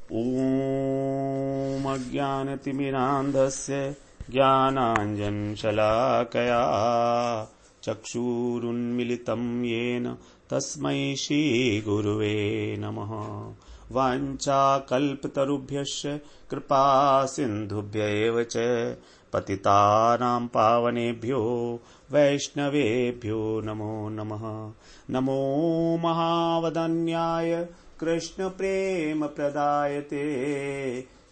ॐ अज्ञानतिमिरान्धस्य ज्ञानाञ्जनशलाकया चक्षुरुन्मिलितं येन तस्मै श्रीगुरुवे नमः। वाञ्छाकल्पतरुभ्यश्च कृपा सिन्धुभ्यैव च पतितानां पावनेभ्यो वैष्णवेभ्यो नमो नमः। नमो महावदन्याय कृष्ण प्रेम प्रदायते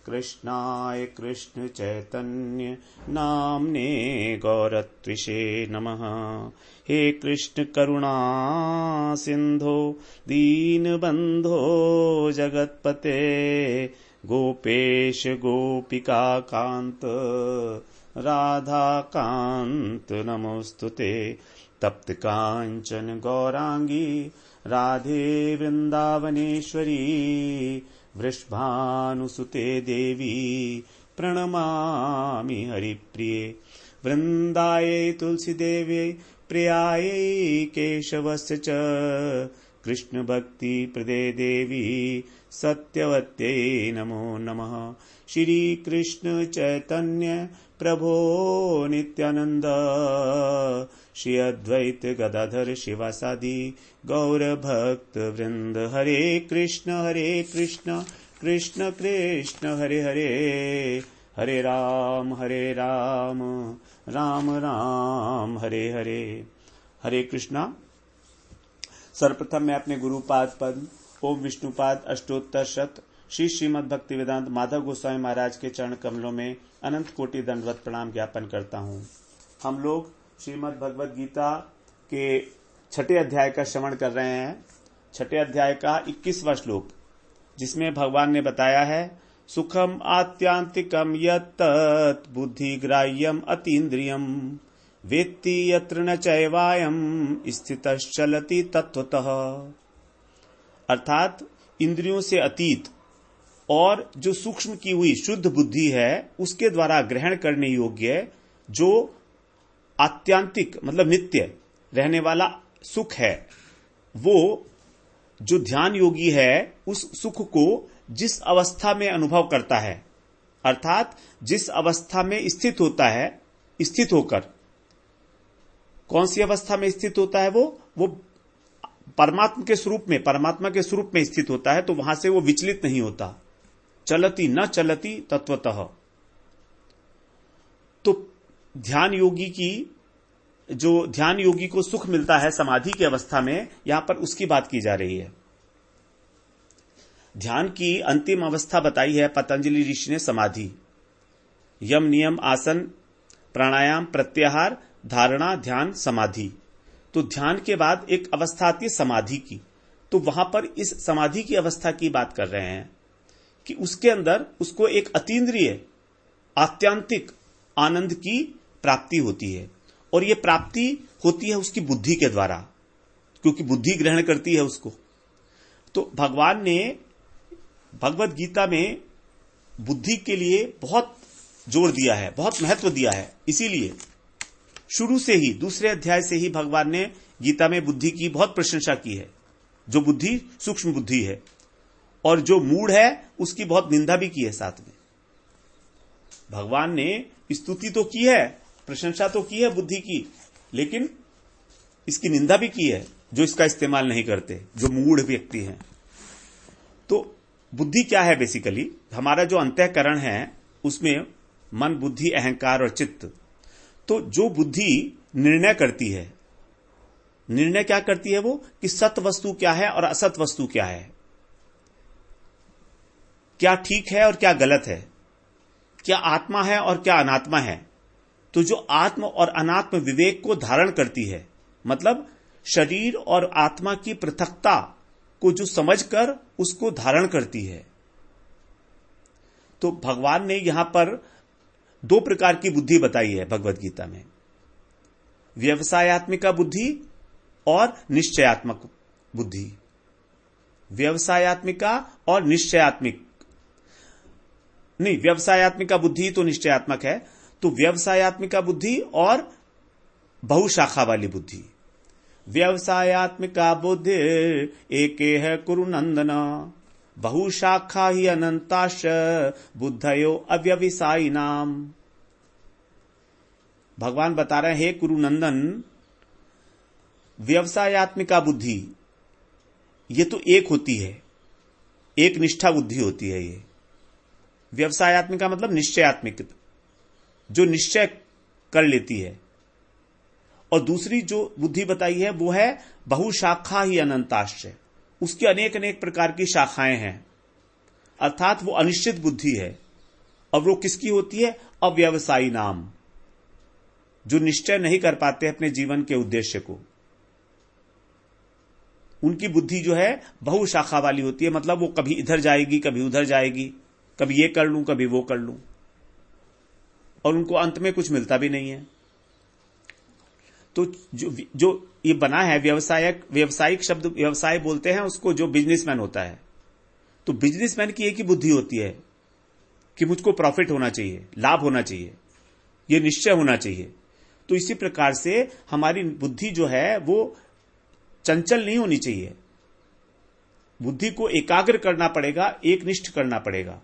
कृष्णाय कृष्ण चैतन्य नाम्ने गौरत्विषे नमः। हे कृष्ण करुणा सिंधो दीनबंधो जगत्पते गोपेश गोपिका कांत राधा कांत नमोस्तुते। तप्त कांचन गौरांगी राधे वृंदावनेश्वरी वृषभानुसुते देवी प्रणमामि हरिप्रिये। वृंदायै तुलसी देव्यै प्रियायै केशवस्य च कृष्ण भक्ति प्रदे देवी सत्यवत्यै नमो नमः। श्री कृष्ण चैतन्य प्रभो नित्यानंद श्री अद्वैत गदाधर शिवासादि गौर भक्त वृंद। हरे कृष्ण कृष्ण कृष्ण हरे हरे, हरे राम राम राम हरे हरे। हरे कृष्णा। सर्वप्रथम मैं अपने गुरुपाद पद ओम विष्णुपाद अष्टोत्तर शत श्री श्रीमद् भक्ति वेदांत माधव गोस्वामी महाराज के चरण कमलों में अनंत कोटि दंडवत प्रणाम ज्ञापन करता हूँ। हम लोग श्रीमद् भगवद गीता के 6 अध्याय का श्रवण कर रहे हैं। 6 अध्याय का 21वां श्लोक, जिसमें भगवान ने बताया है सुखम आत्यांतिकम यत्तत् बुद्धिग्राह्यम अतीन्द्रियम वेत्ति यत्र न चैवायम स्थितश्चलति तत्वतः। अर्थात इंद्रियों से अतीत और जो सूक्ष्म की हुई शुद्ध बुद्धि है उसके द्वारा ग्रहण करने योग्य जो आत्यांतिक मतलब नित्य रहने वाला सुख है, वो जो ध्यान योगी है उस सुख को जिस अवस्था में अनुभव करता है, अर्थात जिस अवस्था में स्थित होता है, स्थित होकर कौन सी अवस्था में स्थित होता है, वो परमात्मा के स्वरूप में स्थित होता है, तो वहां से वो विचलित नहीं होता। चलती न चलती तत्वतः। तो ध्यान योगी को सुख मिलता है समाधि की अवस्था में, यहां पर उसकी बात की जा रही है। ध्यान की अंतिम अवस्था बताई है पतंजलि ऋषि ने समाधि। यम नियम आसन प्राणायाम प्रत्याहार धारणा ध्यान समाधि। तो ध्यान के बाद एक अवस्था आती है समाधि की। तो वहां पर इस समाधि की अवस्था की बात कर रहे हैं कि उसके अंदर उसको एक अतीन्द्रिय आत्यांतिक आनंद की प्राप्ति होती है, और यह प्राप्ति होती है उसकी बुद्धि के द्वारा, क्योंकि बुद्धि ग्रहण करती है उसको। तो भगवान ने भगवद गीता में बुद्धि के लिए बहुत जोर दिया है, बहुत महत्व दिया है। इसीलिए शुरू से ही दूसरे अध्याय से ही भगवान ने गीता में बुद्धि की बहुत प्रशंसा की है। जो बुद्धि सूक्ष्म बुद्धि है और जो मूढ़ है उसकी बहुत निंदा भी की है। साथ में भगवान ने स्तुति तो की है, प्रशंसा तो की है बुद्धि की, लेकिन इसकी निंदा भी की है जो इसका इस्तेमाल नहीं करते, जो मूढ़ व्यक्ति हैं। तो बुद्धि क्या है? बेसिकली हमारा जो अंतःकरण है उसमें मन बुद्धि अहंकार और चित्त। तो जो बुद्धि निर्णय करती है, निर्णय क्या करती है वो कि सत वस्तु क्या है और असत वस्तु क्या है, क्या ठीक है और क्या गलत है, क्या आत्मा है और क्या अनात्मा है। तो जो आत्म और अनात्म विवेक को धारण करती है, मतलब शरीर और आत्मा की पृथकता को जो समझकर उसको धारण करती है। तो भगवान ने यहां पर 2 प्रकार की बुद्धि बताई है भगवद गीता में, व्यवसायत्मिका बुद्धि और निश्चयात्मक बुद्धि। व्यवसायत्मिका और निश्चयात्मिक नहीं, व्यवसायत्मिका बुद्धि तो निश्चयात्मक है। तो व्यवसायत्मिका बुद्धि और बहुशाखा वाली बुद्धि। व्यवसायत्मिका बुद्धि एके है कुरु नंदन बहुशाखा ही अनंताश बुद्धयो अव्यवसायी नाम। भगवान बता रहे हैं, हे कुरुनंदन, व्यवसायत्मिका बुद्धि ये तो एक होती है, एक निष्ठा बुद्धि होती है। ये व्यवसायत्मिका मतलब निश्चयात्मिक, जो निश्चय कर लेती है। और दूसरी जो बुद्धि बताई है वो है बहुशाखा ही अनंताश्च, उसकी अनेक अनेक प्रकार की शाखाएं हैं, अर्थात वो अनिश्चित बुद्धि है। और वो किसकी होती है? अव्यवसायी नाम, जो निश्चय नहीं कर पाते अपने जीवन के उद्देश्य को, उनकी बुद्धि जो है बहुशाखा वाली होती है। मतलब वो कभी इधर जाएगी, कभी उधर जाएगी, कभी ये कर लूं, कभी वो कर लूं, और उनको अंत में कुछ मिलता भी नहीं है। तो जो ये बना है व्यवसायिक शब्द, व्यवसाय बोलते हैं उसको जो बिजनेसमैन होता है। तो बिजनेसमैन की एक ही बुद्धि होती है कि मुझको प्रॉफिट होना चाहिए, लाभ होना चाहिए, ये निश्चय होना चाहिए। तो इसी प्रकार से हमारी बुद्धि जो है वो चंचल नहीं होनी चाहिए। बुद्धि को एकाग्र करना पड़ेगा, एकनिष्ठ करना पड़ेगा।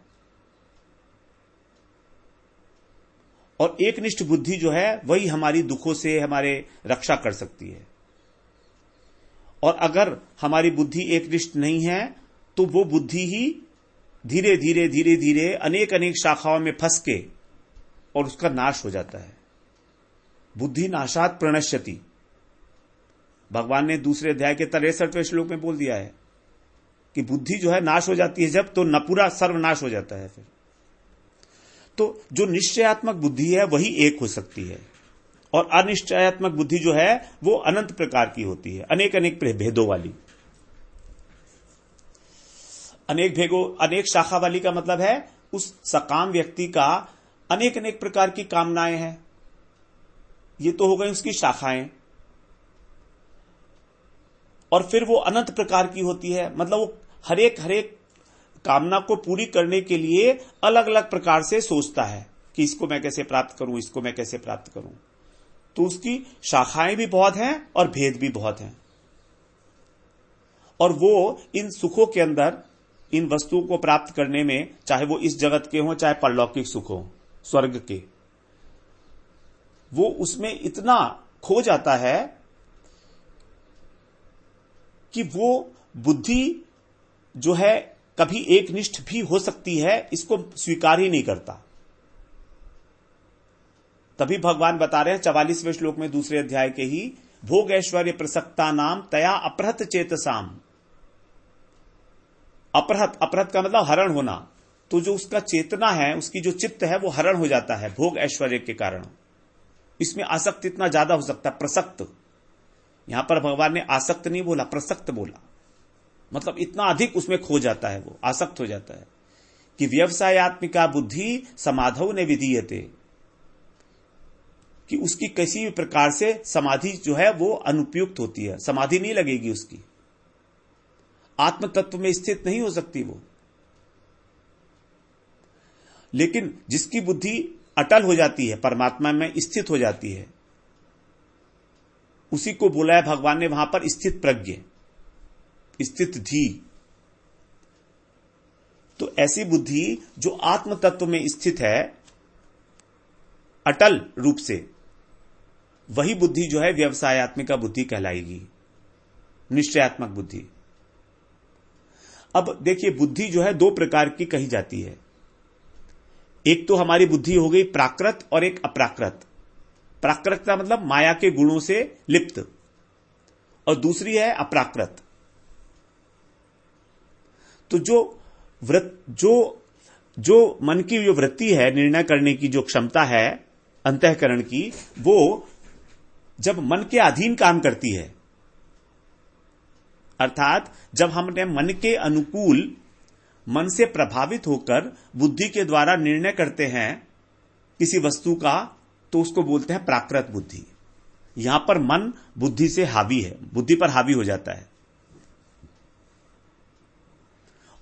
और एकनिष्ठ बुद्धि जो है वही हमारी दुखों से हमारे रक्षा कर सकती है। और अगर हमारी बुद्धि एकनिष्ठ नहीं है तो वो बुद्धि ही धीरे धीरे धीरे धीरे अनेक अनेक शाखाओं में फंस के और उसका नाश हो जाता है। बुद्धि नाशात प्रणश्यति, भगवान ने दूसरे अध्याय के 63वें श्लोक में बोल दिया है कि बुद्धि जो है नाश हो जाती है जब, तो न पूरा सर्वनाश हो जाता है फिर। तो जो निश्चयात्मक बुद्धि है वही एक हो सकती है, और अनिश्चयात्मक बुद्धि जो है वो अनंत प्रकार की होती है, अनेक अनेक भेदों वाली। अनेक शाखा वाली का मतलब है उस सकाम व्यक्ति का अनेक अनेक प्रकार की कामनाएं हैं, ये तो हो गई उसकी शाखाएं। और फिर वो अनंत प्रकार की होती है, मतलब वो हर एक कामना को पूरी करने के लिए अलग अलग प्रकार से सोचता है कि इसको मैं कैसे प्राप्त करूं, इसको मैं कैसे प्राप्त करूं। तो उसकी शाखाएं भी बहुत हैं और भेद भी बहुत हैं। और वो इन सुखों के अंदर, इन वस्तुओं को प्राप्त करने में, चाहे वो इस जगत के हों चाहे परलौकिक सुख हो, स्वर्ग के, वो उसमें इतना खो जाता है कि वो बुद्धि जो है कभी एकनिष्ठ भी हो सकती है, इसको स्वीकार ही नहीं करता। तभी भगवान बता रहे हैं 44वें श्लोक में दूसरे अध्याय के ही, भोग ऐश्वर्य प्रसक्ता नाम तया अपहृत चेतसाम। अपहृत का मतलब हरण होना। तो जो उसका चेतना है, उसकी जो चित्त है वो हरण हो जाता है भोग ऐश्वर्य के कारण। इसमें आसक्त इतना ज्यादा हो सकता है, प्रसक्त। यहां पर भगवान ने आसक्त नहीं बोला, प्रसक्त बोला, मतलब इतना अधिक उसमें खो जाता है, वो आसक्त हो जाता है कि व्यवसायत्मिका बुद्धि समाधौ ने विधीयते, कि उसकी किसी भी प्रकार से समाधि जो है वो अनुपयुक्त होती है, समाधि नहीं लगेगी उसकी, आत्म तत्व में स्थित नहीं हो सकती वो। लेकिन जिसकी बुद्धि अटल हो जाती है, परमात्मा में स्थित हो जाती है, उसी को बोला है भगवान ने वहां पर स्थित प्रज्ञ, स्थित धी। तो ऐसी बुद्धि जो आत्म तत्व में स्थित है अटल रूप से, वही बुद्धि जो है व्यवसायत्मिका बुद्धि कहलाएगी, निश्चयात्मक बुद्धि। अब देखिए, बुद्धि जो है दो प्रकार की कही जाती है। एक तो हमारी बुद्धि हो गई प्राकृत और एक अप्राकृत। प्राकृत का मतलब माया के गुणों से लिप्त, और दूसरी है अप्राकृत। तो जो मन की जो वृत्ति है, निर्णय करने की जो क्षमता है अंतःकरण की, वो जब मन के अधीन काम करती है, अर्थात जब हमने मन के अनुकूल, मन से प्रभावित होकर बुद्धि के द्वारा निर्णय करते हैं किसी वस्तु का, तो उसको बोलते हैं प्राकृत बुद्धि। यहां पर मन बुद्धि से हावी है, बुद्धि पर हावी हो जाता है।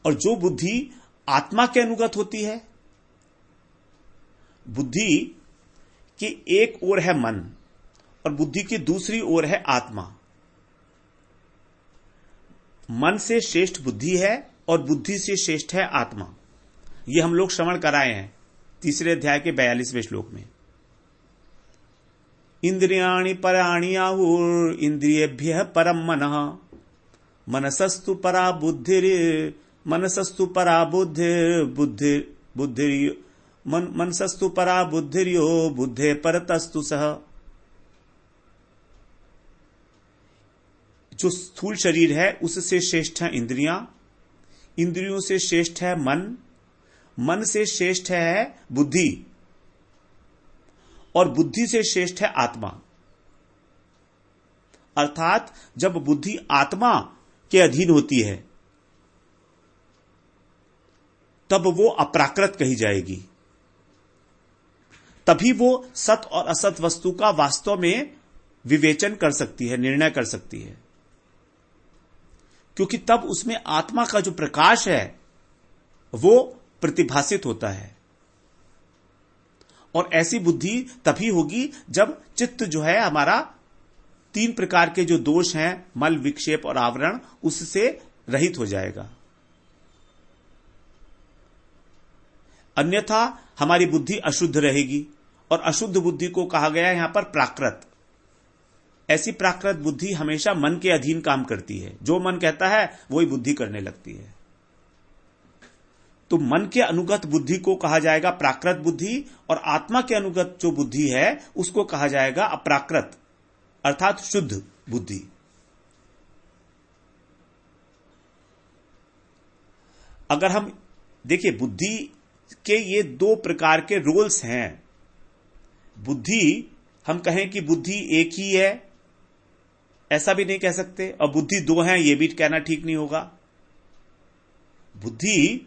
और जो बुद्धि आत्मा के अनुगत होती है, बुद्धि की एक ओर है मन और बुद्धि की दूसरी ओर है आत्मा। मन से श्रेष्ठ बुद्धि है और बुद्धि से श्रेष्ठ है आत्मा। ये हम लोग श्रवण कराए हैं 3 अध्याय के 42वें श्लोक में। इंद्रियाणि पराणि आहुर इंद्रियेभ्यः परम मनः मनसस्तु परा बुद्धिर मनसस्तु परा बुद्धिर्यो मनसस्तु परा बुद्धिर्यो बुद्धे परतस्तु सह। जो स्थूल शरीर है उससे श्रेष्ठ है इंद्रियां, इंद्रियों से श्रेष्ठ है मन, मन से श्रेष्ठ है बुद्धि और बुद्धि से श्रेष्ठ है आत्मा। अर्थात जब बुद्धि आत्मा के अधीन होती है तब वो अप्राकृत कही जाएगी, तभी वो सत और असत वस्तु का वास्तव में विवेचन कर सकती है, निर्णय कर सकती है, क्योंकि तब उसमें आत्मा का जो प्रकाश है वो प्रतिभासित होता है। और ऐसी बुद्धि तभी होगी जब चित्त जो है हमारा 3 प्रकार के जो दोष हैं, मल, विक्षेप और आवरण, उससे रहित हो जाएगा। अन्यथा हमारी बुद्धि अशुद्ध रहेगी और अशुद्ध बुद्धि को कहा गया है यहां पर प्राकृत। ऐसी प्राकृत बुद्धि हमेशा मन के अधीन काम करती है, जो मन कहता है वही बुद्धि करने लगती है। तो मन के अनुगत बुद्धि को कहा जाएगा प्राकृत बुद्धि और आत्मा के अनुगत जो बुद्धि है उसको कहा जाएगा अप्राकृत अर्थात शुद्ध बुद्धि। अगर हम देखिए बुद्धि के ये 2 प्रकार के रोल्स हैं। बुद्धि हम कहें कि बुद्धि एक ही है ऐसा भी नहीं कह सकते, और बुद्धि 2 हैं ये भी कहना ठीक नहीं होगा। बुद्धि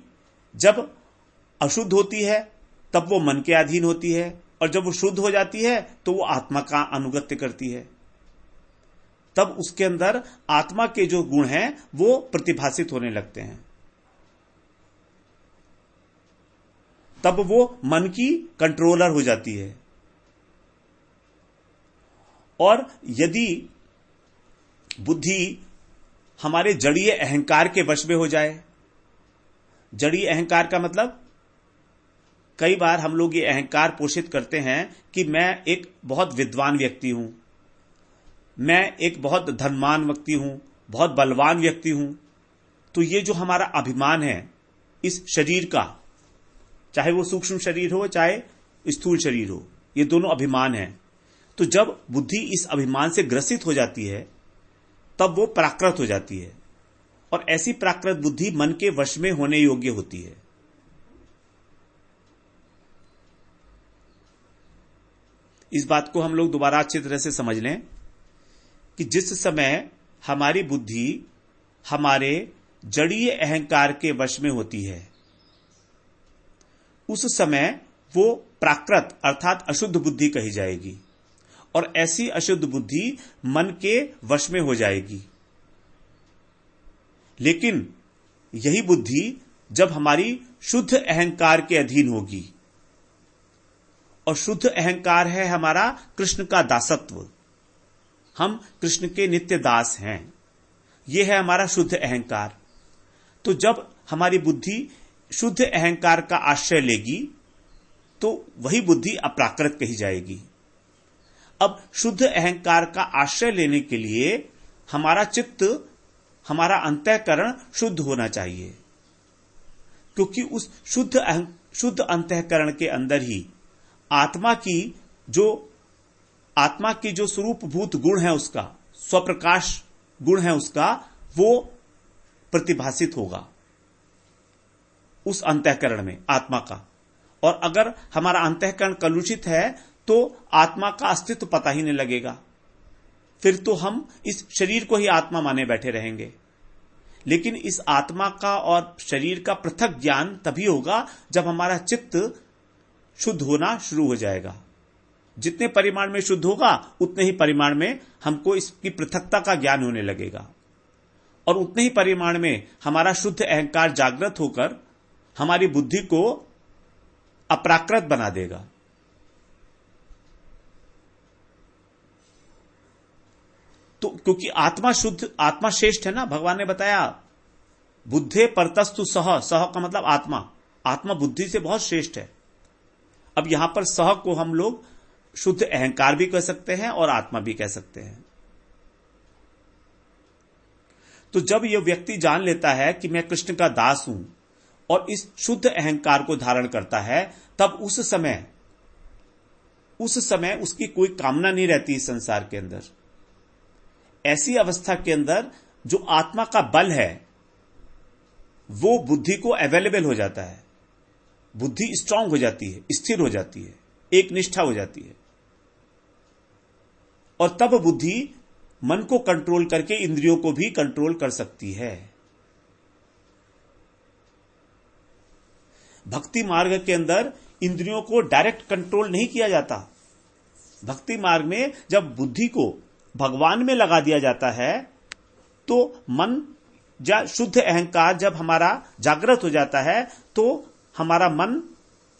जब अशुद्ध होती है तब वो मन के अधीन होती है, और जब वो शुद्ध हो जाती है तो वो आत्मा का अनुगत्य करती है। तब उसके अंदर आत्मा के जो गुण हैं वो प्रतिभासित होने लगते हैं। तब वो मन की कंट्रोलर हो जाती है। और यदि बुद्धि हमारे जड़ीय अहंकार के वश में हो जाए, जड़ीय अहंकार का मतलब कई बार हम लोग ये अहंकार पोषित करते हैं कि मैं एक बहुत विद्वान व्यक्ति हूं, मैं एक बहुत धनवान व्यक्ति हूं, बहुत बलवान व्यक्ति हूं। तो ये जो हमारा अभिमान है इस शरीर का, चाहे वो सूक्ष्म शरीर हो चाहे स्थूल शरीर हो, ये दोनों अभिमान है। तो जब बुद्धि इस अभिमान से ग्रसित हो जाती है तब वो प्राकृत हो जाती है, और ऐसी प्राकृत बुद्धि मन के वश में होने योग्य होती है। इस बात को हम लोग दोबारा अच्छी तरह से समझ लें कि जिस समय हमारी बुद्धि हमारे जड़ीय अहंकार के वश में होती है उस समय वो प्राकृत अर्थात अशुद्ध बुद्धि कही जाएगी, और ऐसी अशुद्ध बुद्धि मन के वश में हो जाएगी। लेकिन यही बुद्धि जब हमारी शुद्ध अहंकार के अधीन होगी, और शुद्ध अहंकार है हमारा कृष्ण का दासत्व, हम कृष्ण के नित्य दास हैं, यह है हमारा शुद्ध अहंकार। तो जब हमारी बुद्धि शुद्ध अहंकार का आश्रय लेगी तो वही बुद्धि अप्राकृत कही जाएगी। अब शुद्ध अहंकार का आश्रय लेने के लिए हमारा चित्त, हमारा अंतःकरण शुद्ध होना चाहिए, क्योंकि उस शुद्ध अंतःकरण के अंदर ही आत्मा की जो स्वरूपभूत गुण है, उसका स्वप्रकाश गुण है, उसका वो प्रतिभासित होगा उस अंतःकरण में आत्मा का। और अगर हमारा अंतःकरण कलुषित है तो आत्मा का अस्तित्व पता ही नहीं लगेगा, फिर तो हम इस शरीर को ही आत्मा माने बैठे रहेंगे। लेकिन इस आत्मा का और शरीर का पृथक ज्ञान तभी होगा जब हमारा चित्त शुद्ध होना शुरू हो जाएगा। जितने परिमाण में शुद्ध होगा उतने ही परिमाण में हमको इसकी पृथकता का ज्ञान होने लगेगा, और उतने ही परिमाण में हमारा शुद्ध अहंकार जागृत होकर हमारी बुद्धि को अप्राकृत बना देगा। तो क्योंकि आत्मा शुद्ध, आत्मा श्रेष्ठ है ना, भगवान ने बताया बुद्धे परतस्तु सह, सह का मतलब आत्मा, आत्मा बुद्धि से बहुत श्रेष्ठ है। अब यहां पर सह को हम लोग शुद्ध अहंकार भी कह सकते हैं और आत्मा भी कह सकते हैं। तो जब यह व्यक्ति जान लेता है कि मैं कृष्ण का दास हूं और इस शुद्ध अहंकार को धारण करता है, तब उस समय उसकी कोई कामना नहीं रहती इस संसार के अंदर। ऐसी अवस्था के अंदर जो आत्मा का बल है वो बुद्धि को अवेलेबल हो जाता है, बुद्धि स्ट्रांग हो जाती है, स्थिर हो जाती है, एक निष्ठा हो जाती है, और तब बुद्धि मन को कंट्रोल करके इंद्रियों को भी कंट्रोल कर सकती है। भक्ति मार्ग के अंदर इंद्रियों को डायरेक्ट कंट्रोल नहीं किया जाता। भक्ति मार्ग में जब बुद्धि को भगवान में लगा दिया जाता है तो मन या शुद्ध अहंकार जब हमारा जागृत हो जाता है तो हमारा मन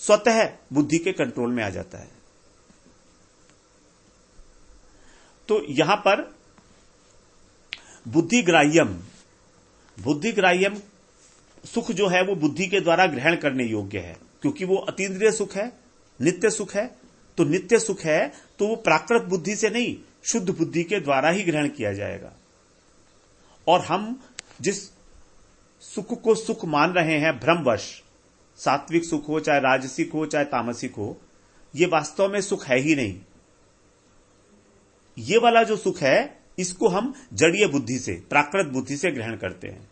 स्वतः बुद्धि के कंट्रोल में आ जाता है। तो यहां पर बुद्धिग्राह्यम सुख जो है वो बुद्धि के द्वारा ग्रहण करने योग्य है, क्योंकि वो अतीन्द्रिय सुख है, नित्य सुख है। तो नित्य सुख है तो वो प्राकृत बुद्धि से नहीं, शुद्ध बुद्धि के द्वारा ही ग्रहण किया जाएगा। और हम जिस सुख को सुख मान रहे हैं भ्रमवश, सात्विक सुख हो चाहे राजसिक हो चाहे तामसिक हो, ये वास्तव में सुख है ही नहीं। ये वाला जो सुख है इसको हम जड़ीय बुद्धि से, प्राकृत बुद्धि से ग्रहण करते हैं।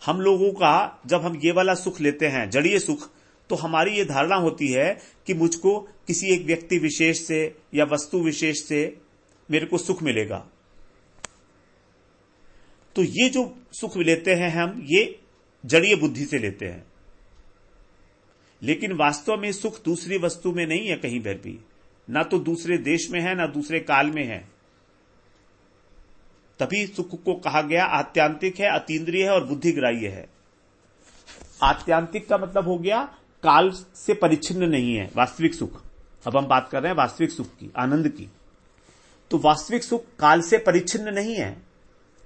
हम लोगों का जब हम ये वाला सुख लेते हैं, जड़ीय सुख, तो हमारी ये धारणा होती है कि मुझको किसी एक व्यक्ति विशेष से या वस्तु विशेष से मेरे को सुख मिलेगा। तो ये जो सुख लेते हैं हम, ये जड़ीय बुद्धि से लेते हैं। लेकिन वास्तव में सुख दूसरी वस्तु में नहीं है कहीं पर भी, ना तो दूसरे देश में है ना दूसरे काल में है। तभी सुख को कहा गया आत्यांतिक है, अतीन्द्रिय है और बुद्धिग्राह्य है। आत्यांतिक का मतलब हो गया काल से परिच्छिन्न नहीं है वास्तविक सुख। अब हम बात कर रहे हैं वास्तविक सुख की, आनंद की। तो वास्तविक सुख काल से परिच्छिन्न नहीं है,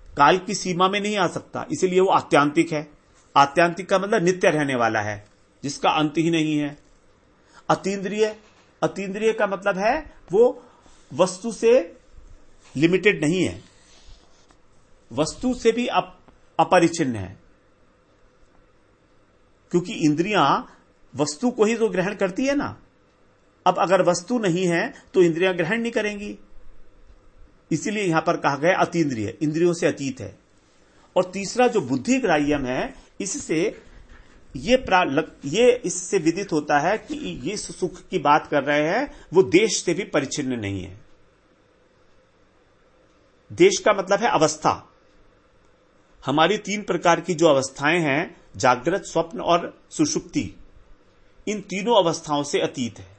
काल की सीमा में नहीं आ सकता, इसीलिए वो आत्यांतिक है। आत्यांतिक का मतलब नित्य रहने वाला है, जिसका अंत ही नहीं है। अतीन्द्रिय का मतलब है वो वस्तु से लिमिटेड नहीं है, वस्तु से भी अपरिच्छिन्न है, क्योंकि इंद्रियां वस्तु को ही तो ग्रहण करती है ना। अब अगर वस्तु नहीं है तो इंद्रियां ग्रहण नहीं करेंगी, इसीलिए यहां पर कहा गया अतीन्द्रिय, इंद्रियों से अतीत है। और तीसरा जो बुद्धिग्राह्यम है, इससे इससे विदित होता है कि ये सुख की बात कर रहे हैं वो देश से भी परिच्छिन्न नहीं है। देश का मतलब है अवस्था। हमारी 3 प्रकार की जो अवस्थाएं हैं, जागृत, स्वप्न और सुषुप्ति, इन तीनों अवस्थाओं से अतीत है।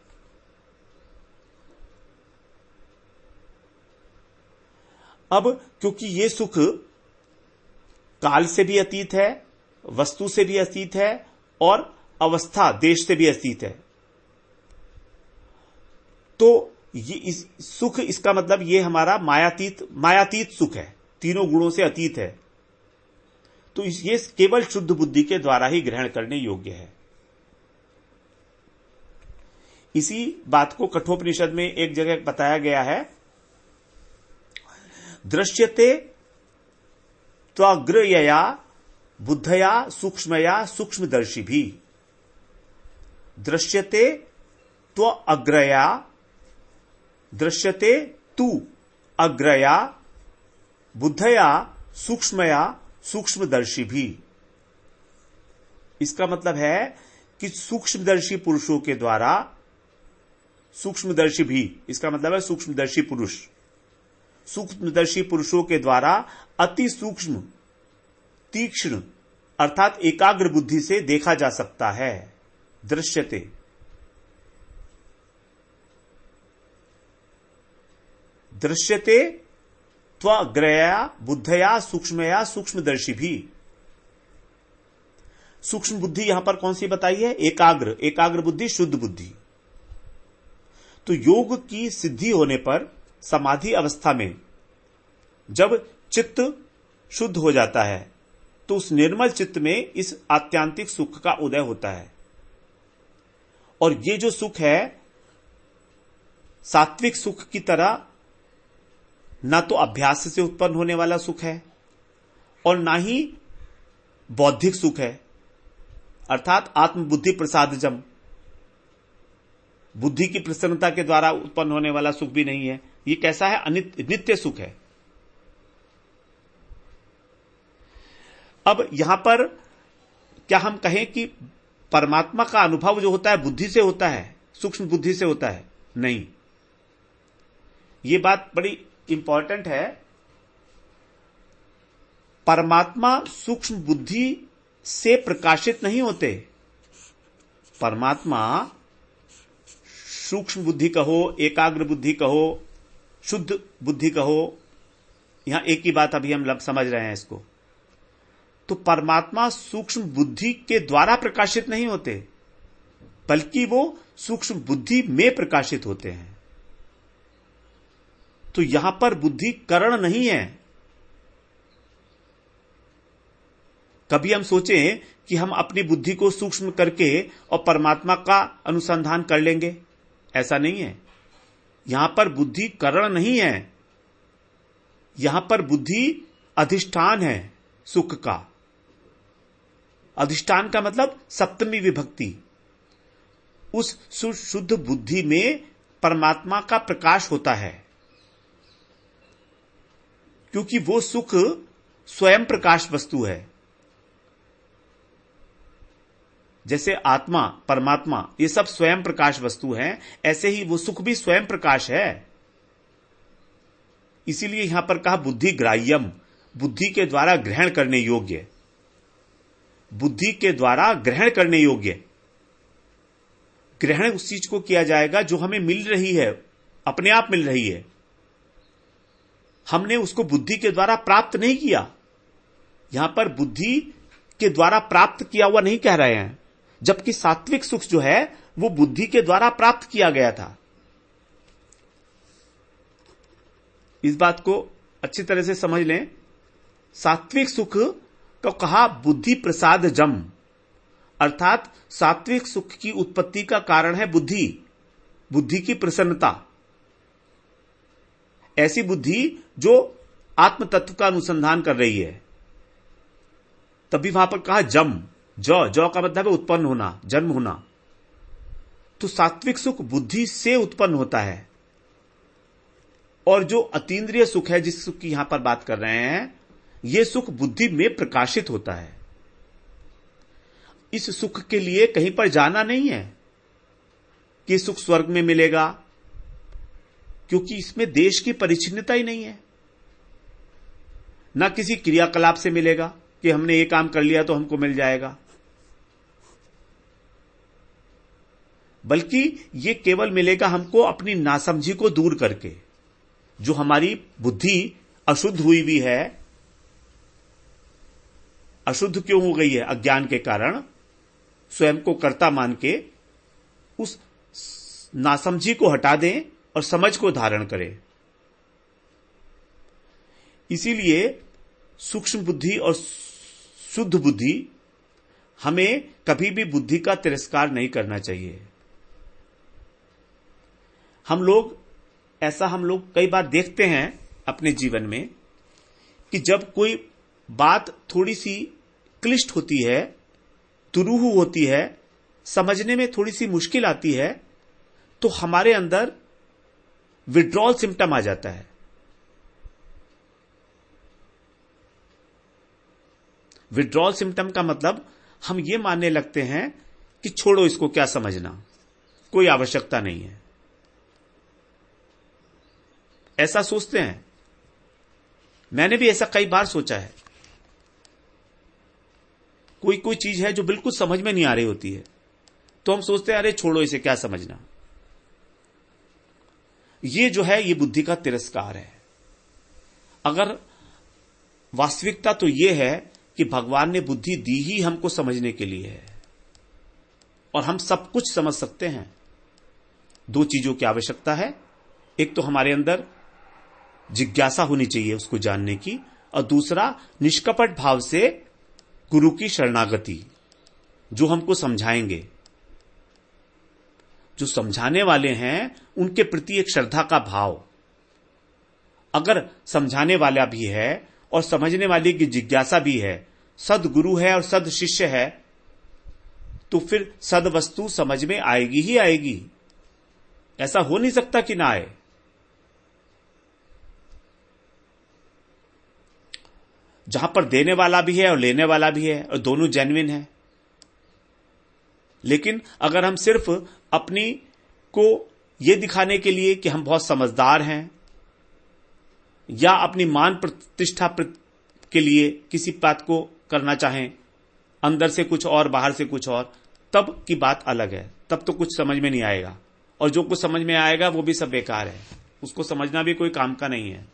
अब क्योंकि ये सुख काल से भी अतीत है, वस्तु से भी अतीत है और अवस्था, देश से भी अतीत है, तो ये सुख, इसका मतलब ये हमारा मायातीत सुख है, तीनों गुणों से अतीत है। तो ये केवल शुद्ध बुद्धि के द्वारा ही ग्रहण करने योग्य है। इसी बात को कठोपनिषद में एक जगह बताया गया है, दृश्यते त्वग्रयया बुद्धया सूक्ष्मया सूक्ष्मदर्शी भी। दृश्यते दृश्यते तु अग्रया बुद्धया सूक्ष्मया सूक्ष्मदर्शी भी। इसका मतलब है कि सूक्ष्मदर्शी पुरुषों के द्वारा, सूक्ष्मदर्शी भी, इसका मतलब है सूक्ष्मदर्शी पुरुष, सूक्ष्मदर्शी पुरुषों के द्वारा अति सूक्ष्म, तीक्ष्ण अर्थात एकाग्र बुद्धि से देखा जा सकता है। दृश्यते, दृश्यते त्वग्रया बुद्धया सूक्ष्मया सूक्ष्मदर्शी भी। सूक्ष्म बुद्धि यहां पर कौन सी बताई है? एकाग्र बुद्धि, शुद्ध बुद्धि। तो योग की सिद्धि होने पर समाधि अवस्था में जब चित्त शुद्ध हो जाता है तो उस निर्मल चित्त में इस आत्यांतिक सुख का उदय होता है। और ये जो सुख है सात्विक सुख की तरह ना तो अभ्यास से उत्पन्न होने वाला सुख है और ना ही बौद्धिक सुख है, अर्थात आत्मबुद्धि प्रसादजम, बुद्धि की प्रसन्नता के द्वारा उत्पन्न होने वाला सुख भी नहीं है। ये कैसा है? नित्य सुख है। अब यहां पर क्या हम कहें कि परमात्मा का अनुभव जो होता है बुद्धि से होता है, सूक्ष्म बुद्धि से होता है? नहीं, ये बात बड़ी इंपॉर्टेंट है। परमात्मा सूक्ष्म बुद्धि से प्रकाशित नहीं होते। परमात्मा सूक्ष्म बुद्धि कहो, एकाग्र बुद्धि कहो, शुद्ध बुद्धि कहो, यहां एक ही बात अभी हम समझ रहे हैं इसको। तो परमात्मा सूक्ष्म बुद्धि के द्वारा प्रकाशित नहीं होते, बल्कि वो सूक्ष्म बुद्धि में प्रकाशित होते हैं। तो यहां पर बुद्धि कारण नहीं है। कभी हम सोचें कि हम अपनी बुद्धि को सूक्ष्म करके और परमात्मा का अनुसंधान कर लेंगे, ऐसा नहीं है। यहां पर बुद्धि कारण नहीं है, यहां पर बुद्धि अधिष्ठान है सुख का। अधिष्ठान का मतलब सप्तमी विभक्ति। उस शुद्ध बुद्धि में परमात्मा का प्रकाश होता है, क्योंकि वो सुख स्वयं प्रकाश वस्तु है। जैसे आत्मा, परमात्मा, ये सब स्वयं प्रकाश वस्तु हैं, ऐसे ही वो सुख भी स्वयं प्रकाश है। इसीलिए यहां पर कहा बुद्धि ग्राह्यम, बुद्धि के द्वारा ग्रहण करने योग्य, बुद्धि के द्वारा ग्रहण करने योग्य। ग्रहण उस चीज को किया जाएगा जो हमें मिल रही है, अपने आप मिल रही है। हमने उसको बुद्धि के द्वारा प्राप्त नहीं किया। यहां पर बुद्धि के द्वारा प्राप्त किया हुआ नहीं कह रहे हैं, जबकि सात्विक सुख जो है वो बुद्धि के द्वारा प्राप्त किया गया था। इस बात को अच्छी तरह से समझ लें। सात्विक सुख को कहा बुद्धि प्रसाद जम, अर्थात सात्विक सुख की उत्पत्ति का कारण है बुद्धि, बुद्धि की प्रसन्नता। ऐसी बुद्धि जो आत्म तत्व का अनुसंधान कर रही है। तभी वहां पर कहा जम, जौ का मतलब है उत्पन्न होना, जन्म होना। तो सात्विक सुख बुद्धि से उत्पन्न होता है। और जो अतीन्द्रिय सुख है, जिस सुख की यहां पर बात कर रहे हैं, यह सुख बुद्धि में प्रकाशित होता है। इस सुख के लिए कहीं पर जाना नहीं है कि सुख स्वर्ग में मिलेगा, क्योंकि इसमें देश की परिच्छिन्नता ही नहीं है। ना किसी क्रियाकलाप से मिलेगा कि हमने ये काम कर लिया तो हमको मिल जाएगा, बल्कि ये केवल मिलेगा हमको अपनी नासमझी को दूर करके। जो हमारी बुद्धि अशुद्ध हुई भी है, अशुद्ध क्यों हो गई है? अज्ञान के कारण, स्वयं को कर्ता मान के उस नासमझी को हटा दें और समझ को धारण करें। इसीलिए सूक्ष्म बुद्धि और शुद्ध बुद्धि, हमें कभी भी बुद्धि का तिरस्कार नहीं करना चाहिए। हम लोग कई बार देखते हैं अपने जीवन में कि जब कोई बात थोड़ी सी क्लिष्ट होती है, दुरूह होती है, समझने में थोड़ी सी मुश्किल आती है, तो हमारे अंदर विड्रॉल सिम्टम आ जाता है। विड्रॉल सिम्टम का मतलब हम ये मानने लगते हैं कि छोड़ो, इसको क्या समझना, कोई आवश्यकता नहीं है। ऐसा सोचते हैं। मैंने भी ऐसा कई बार सोचा है। कोई चीज है जो बिल्कुल समझ में नहीं आ रही होती है, तो हम सोचते हैं अरे छोड़ो, इसे क्या समझना। ये जो है, ये बुद्धि का तिरस्कार है। अगर वास्तविकता तो ये है कि भगवान ने बुद्धि दी ही हमको समझने के लिए है, और हम सब कुछ समझ सकते हैं। दो चीजों की आवश्यकता है। एक तो हमारे अंदर जिज्ञासा होनी चाहिए उसको जानने की, और दूसरा निष्कपट भाव से गुरु की शरणागति, जो हमको समझाएंगे, जो समझाने वाले हैं उनके प्रति एक श्रद्धा का भाव। अगर समझाने वाला भी है और समझने वाले की जिज्ञासा भी है, सदगुरु है और सद शिष्य है, तो फिर सद वस्तु समझ में आएगी ही आएगी। ऐसा हो नहीं सकता कि ना आए। जहां पर देने वाला भी है और लेने वाला भी है और दोनों जेन्युइन है। लेकिन अगर हम सिर्फ अपनी को यह दिखाने के लिए कि हम बहुत समझदार हैं, या अपनी मान प्रतिष्ठा के लिए किसी बात को करना चाहें, अंदर से कुछ और बाहर से कुछ और, तब की बात अलग है। तब तो कुछ समझ में नहीं आएगा, और जो कुछ समझ में आएगा वो भी सब बेकार है। उसको समझना भी कोई काम का नहीं है,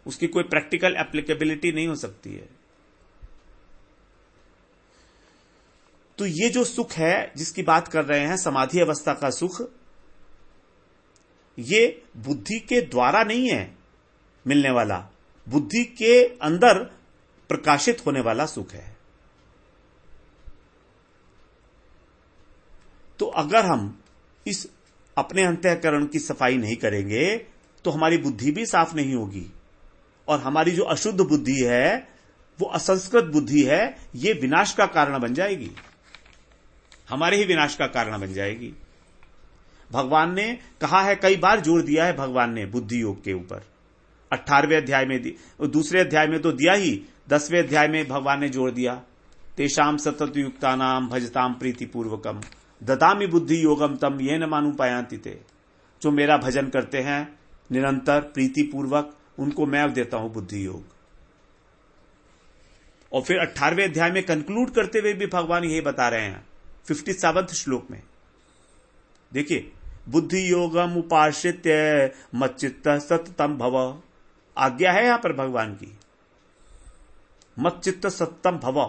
उसकी कोई प्रैक्टिकल एप्लीकेबिलिटी नहीं हो सकती है। तो ये जो सुख है जिसकी बात कर रहे हैं, समाधि अवस्था का सुख, ये बुद्धि के द्वारा नहीं है मिलने वाला, बुद्धि के अंदर प्रकाशित होने वाला सुख है। तो अगर हम इस अपने अंतःकरण की सफाई नहीं करेंगे तो हमारी बुद्धि भी साफ नहीं होगी, और हमारी जो अशुद्ध बुद्धि है, वो असंस्कृत बुद्धि है, ये विनाश का कारण बन जाएगी, हमारे ही विनाश का कारण बन जाएगी। भगवान ने कहा है, कई बार जोर दिया है भगवान ने बुद्धि योग के ऊपर। 18वें अध्याय में दूसरे अध्याय में तो दिया ही, 10वें अध्याय में भगवान ने जोर दिया, तेषाम सतत युक्तानाम भजताम प्रीति पूर्वकम ददामि बुद्धि योगम तम ये न मानुपायांति ते। जो मेरा भजन करते हैं निरंतर प्रीति पूर्वक, उनको मैं देता हूं बुद्धि योग। और फिर 18वें अध्याय में कंक्लूड करते हुए भी भगवान यही बता रहे हैं 57वें श्लोक में। देखिए, बुद्धि योगम उपाश्रित्य मच्चित्त सततम भव, आज्ञा है यहां पर भगवान की, मच्चित्त सततम भव।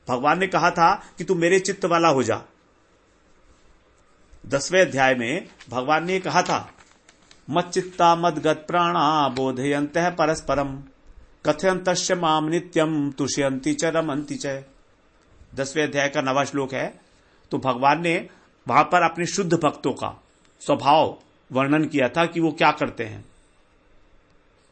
भगवान ने कहा था कि तू मेरे चित्त वाला हो जा। 10वें अध्याय में भगवान ने कहा था, मच्चित्ता मदगत प्राणा बोधयन्तः परस्परम कथयन्तश्च माम नित्यम तुष्यन्ति च रमन्ति च। 10वें अध्याय का 9वां श्लोक है। तो भगवान ने वहां पर अपने शुद्ध भक्तों का स्वभाव वर्णन किया था कि वो क्या करते हैं।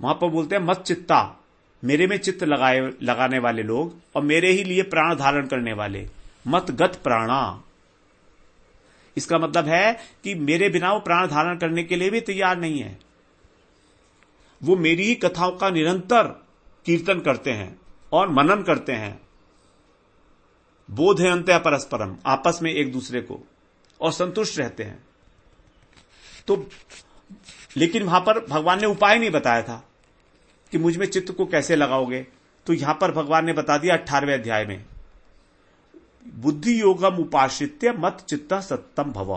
वहां पर बोलते हैं मत चित्ता, मेरे में चित्त लगाने वाले लोग, और मेरे ही लिए प्राण धारण करने वाले, मत गत प्राणा। इसका मतलब है कि मेरे बिना वो प्राण धारण करने के लिए भी तैयार नहीं है। वो मेरी ही कथाओं का निरंतर कीर्तन करते हैं और मनन करते हैं, बोधयन्ते परस्परम, आपस में एक दूसरे को, और संतुष्ट रहते हैं। तो लेकिन वहां पर भगवान ने उपाय नहीं बताया था कि मुझ में चित्त को कैसे लगाओगे। तो यहां पर भगवान ने बता दिया 18वें अध्याय में, बुद्धि योगम उपाश्रित्य मत चित्त सत्तम भव,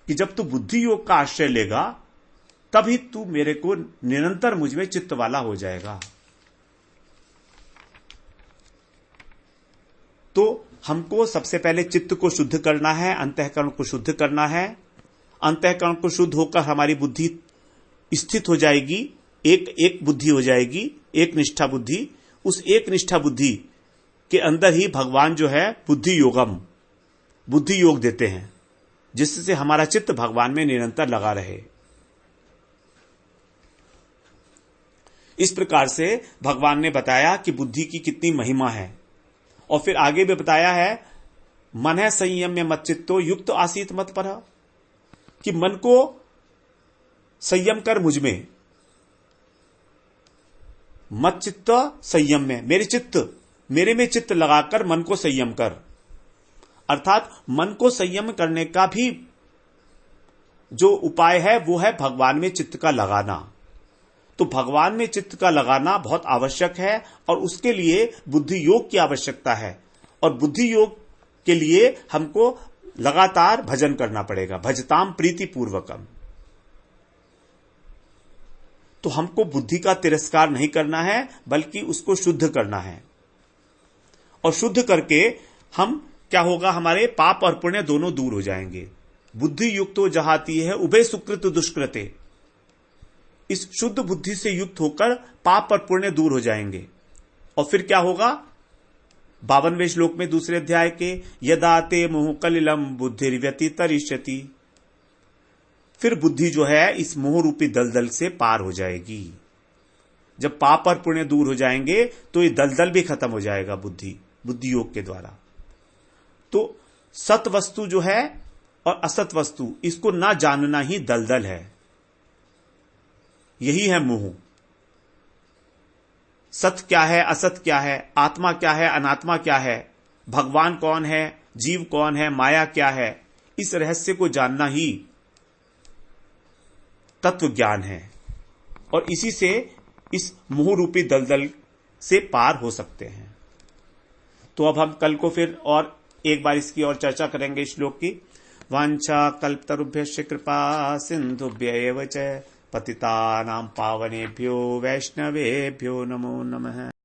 कि जब तू बुद्धि योग का आश्रय लेगा तभी तू मेरे को निरंतर मुझ में चित्त वाला हो जाएगा। तो हमको सबसे पहले चित्त को शुद्ध करना है, अंतःकरण को शुद्ध करना है। अंतःकरण को शुद्ध होकर हमारी बुद्धि स्थित हो जाएगी, एक बुद्धि हो जाएगी, एक निष्ठा बुद्धि। उस एक निष्ठा बुद्धि के अंदर ही भगवान जो है बुद्धि योग देते हैं, जिससे हमारा चित्त भगवान में निरंतर लगा रहे। इस प्रकार से भगवान ने बताया कि बुद्धि की कितनी महिमा है, और फिर आगे भी बताया है, मन है संयम्य मच्चित्तो युक्त आसीत मत पर, कि मन को संयम कर मुझ में, मत चित्त संयम में, मेरे में चित्त लगाकर मन को संयम कर। अर्थात मन को संयम करने का भी जो उपाय है वो है भगवान में चित्त का लगाना। तो भगवान में चित्त का लगाना बहुत आवश्यक है, और उसके लिए बुद्धि योग की आवश्यकता है। और बुद्धि योग के लिए हमको लगातार भजन करना पड़ेगा, भजताम प्रीति पूर्वकम। तो हमको बुद्धि का तिरस्कार नहीं करना है, बल्कि उसको शुद्ध करना है। और शुद्ध करके हम क्या होगा, हमारे पाप और पुण्य दोनों दूर हो जाएंगे। बुद्धि युक्तो जहाती है उभय सुकृत दुष्कृते, इस शुद्ध बुद्धि से युक्त होकर पाप और पुण्य दूर हो जाएंगे। और फिर क्या होगा? 52वें श्लोक में दूसरे अध्याय के, यदा ते मोह कलिलम बुद्धिर्व्यतितरिष्यति, फिर बुद्धि जो है इस मोह रूपी दलदल से पार हो जाएगी। जब पाप और पुण्य दूर हो जाएंगे तो ये दलदल भी खत्म हो जाएगा बुद्धि योग के द्वारा। तो सत वस्तु जो है और असत वस्तु, इसको ना जानना ही दलदल है। यही है मोह। सत्य क्या है, असत क्या है, आत्मा क्या है, अनात्मा क्या है, भगवान कौन है, जीव कौन है, माया क्या है, इस रहस्य को जानना ही तत्व ज्ञान है। और इसी से इस मोह रूपी दलदल से पार हो सकते हैं। तो अब हम कल को फिर और एक बार इसकी और चर्चा करेंगे श्लोक की। वांछा कल्पतरुभ्यश्च कृपा सिंधुभ्यैव च पतितानां पावनेभ्यो वैष्णवेभ्यो नमो नमः।